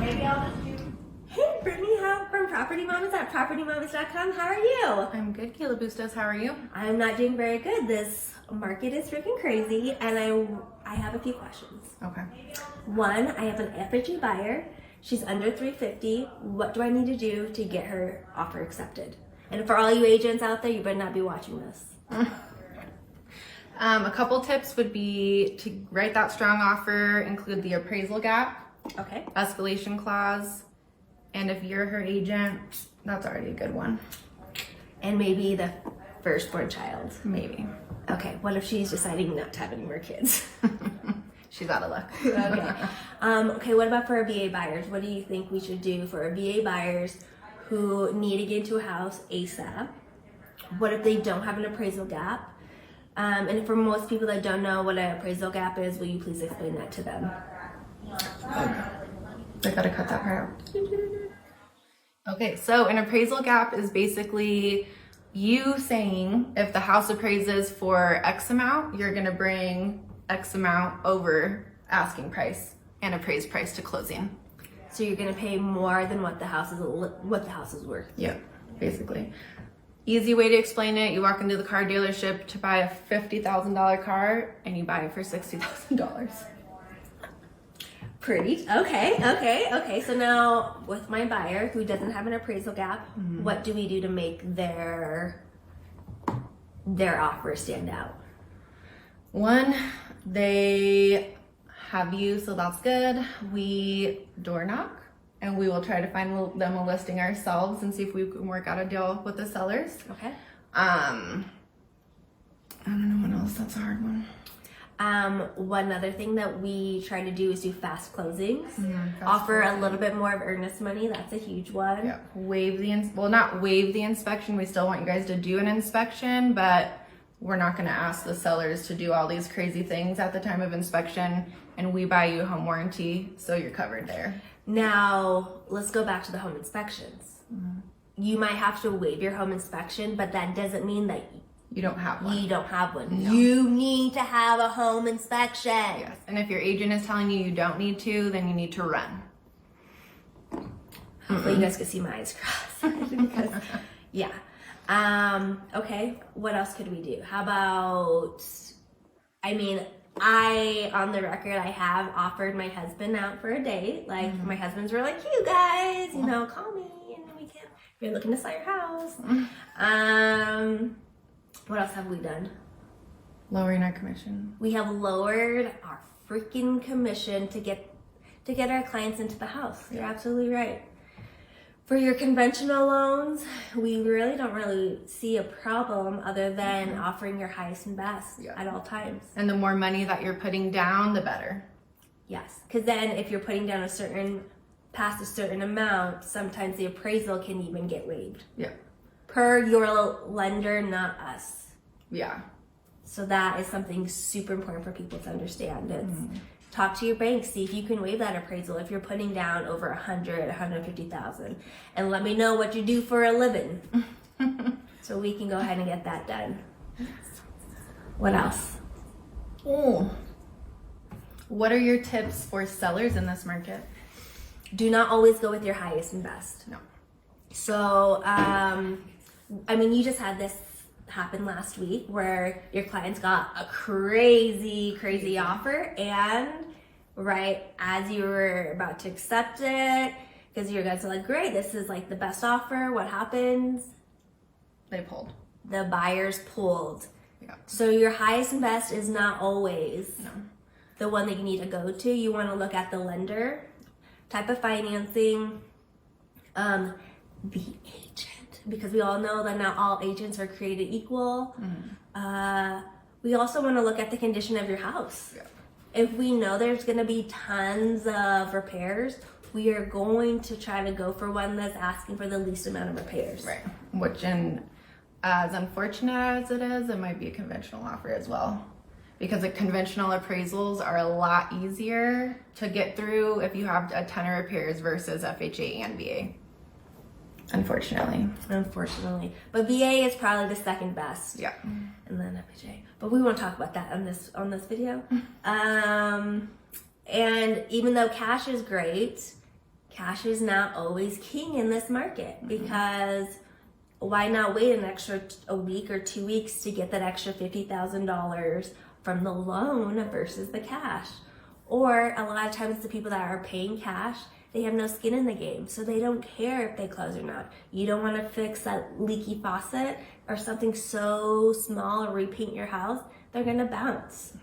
maybe I'll just do... Hey, Brittany, from Property Mommies at propertymommies.com. How are you? I'm good, Kayla Bustos. How are you? I'm not doing very good. This market is freaking crazy, and I have a few questions. Okay. One, I have an FHA buyer. She's under $350. What do I need to do to get her offer accepted? And for all you agents out there, you better not be watching this. A couple tips would be to write that strong offer, include the appraisal gap, Okay. escalation clause, and if you're her agent, that's already a good one. And maybe the firstborn child. Maybe. Okay, what if she's deciding not to have any more kids? She's out of luck. Okay. Okay, what about for our VA buyers? What do you think we should do for our VA buyers who need to get into a house ASAP? What if they don't have an appraisal gap? And for most people that don't know what an appraisal gap is, will you please explain that to them? I gotta cut that part out. Okay, so an appraisal gap is basically you saying if the house appraises for X amount, you're gonna bring X amount over asking price and appraised price to closing. So you're gonna pay more than what the house is worth. Yep, basically. Easy way to explain it, you walk into the car dealership to buy a $50,000 car and you buy it for $60,000. Pretty. Okay. So now with my buyer who doesn't have an appraisal gap, what do we do to make their offer stand out? One, they have you, so that's good. We door knock and we will try to find them a listing ourselves and see if we can work out a deal with the sellers. Okay. I don't know what else. That's a hard one. One other thing that we try to do is do fast closings. Fast Offer closing. a little bit more of earnest money. That's a huge one. Yeah. Not waive the inspection. We still want you guys to do an inspection, but we're not going to ask the sellers to do all these crazy things at the time of inspection, and we buy you a home warranty, so you're covered there. Now, let's go back to the home inspections. You might have to waive your home inspection, but that doesn't mean that You don't have one. you don't have one. No. You need to have a home inspection. Yes. And if your agent is telling you you don't need to, then you need to run. Hopefully you guys can see my eyes crossed. Because, yeah. Okay, what else could we do? How about, on the record, I have offered my husband out for a date. Like, my husband's really like, you guys, call me and we can, if you're looking to sell your house. What else have we done? Lowering our commission. We have lowered our freaking commission to get our clients into the house. You're absolutely right. For your conventional loans, we really don't see a problem other than offering your highest and best at all times. And the more money that you're putting down, the better. Yes, because then if you're putting down past a certain amount, sometimes the appraisal can even get waived. Yeah. Per your lender, not us. Yeah. So that is something super important for people to understand. It's talk to your bank, see if you can waive that appraisal if you're putting down over 150,000, and let me know what you do for a living, so we can go ahead and get that done. What else? What are your tips for sellers in this market? Do not always go with your highest and best. No. So, you just had this happen last week where your clients got a crazy offer, and right as you were about to accept it, because your guys are like, great, this is like the best offer, what happens? They pulled. The buyers pulled. Yeah. So your highest and best is not always No. the one that you need to go to. You want to look at the lender, type of financing, the agent, because we all know that not all agents are created equal. We also want to look at the condition of your house. Yeah. If we know there's going to be tons of repairs, we are going to try to go for one that's asking for the least amount of repairs. Right. Which, as unfortunate as it is, it might be a conventional offer as well. Because the conventional appraisals are a lot easier to get through if you have a ton of repairs versus FHA and VA. Unfortunately. But VA is probably the second best. Yeah. And then FHA. But we won't talk about that on this video. And even though cash is great, cash is not always king in this market, because why not wait a week or 2 weeks to get that extra $50,000 from the loan versus the cash? Or a lot of times the people that are paying cash, they have no skin in the game, so they don't care if they close or not. You don't want to fix that leaky faucet or something so small, or repaint your house, they're gonna bounce.